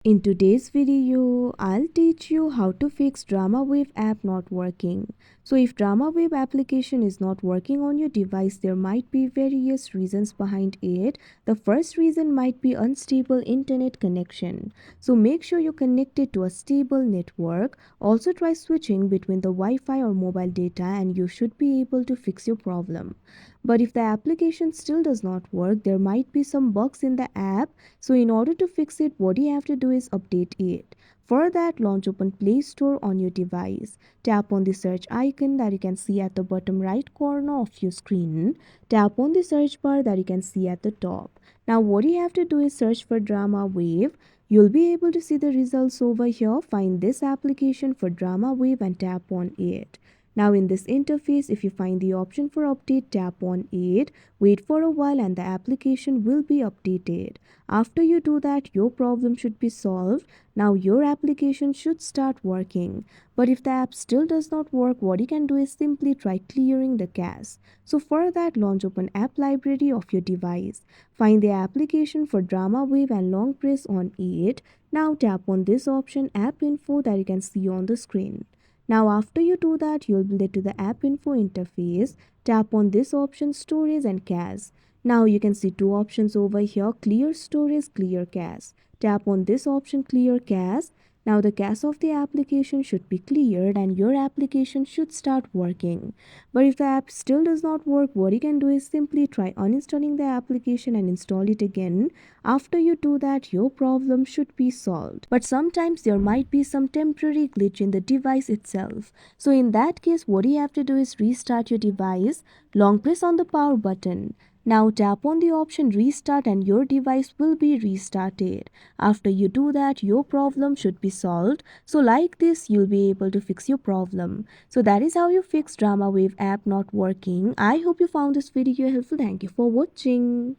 In today's video, I'll teach you how to fix DramaWave app not working. So if DramaWave application is not working on your device, there might be various reasons behind it. The first reason might be unstable internet connection. So make sure you connect it to a stable network. Also try switching between the Wi-Fi or mobile data and you should be able to fix your problem. But if the application still does not work, there might be some bugs in the app. So in order to fix it, what you have to do is update it. For that, launch open Play Store on your device. Tap on the search icon that you can see at the bottom right corner of your screen. Tap on the search bar that you can see at the top. Now what you have to do is search for DramaWave. You'll be able to see the results over here. Find this application for DramaWave and tap on it. Now in this interface, if you find the option for update, tap on it. Wait for a while and the application will be updated. After you do that, your problem should be solved. Now your application should start working. But if the app still does not work, what you can do is simply try clearing the cache. So for that, launch open app library of your device. Find the application for DramaWave and long press on it. Now tap on this option app info that you can see on the screen. Now after you do that, you'll be led to the app info interface. Tap on this option storage and cache. Now you can see two options over here, clear storage, clear cache. Tap on this option clear cache. Now the cache of the application should be cleared and your application should start working. But if the app still does not work, what you can do is simply try uninstalling the application and install it again. After you do that, your problem should be solved. But sometimes there might be some temporary glitch in the device itself. So in that case, what you have to do is restart your device. Long press on the power button. Now tap on the option restart and your device will be restarted. After you do that, your problem should be solved. So like this, you'll be able to fix your problem. So that is how you fix DramaWave app not working. I hope you found this video helpful. Thank you for watching.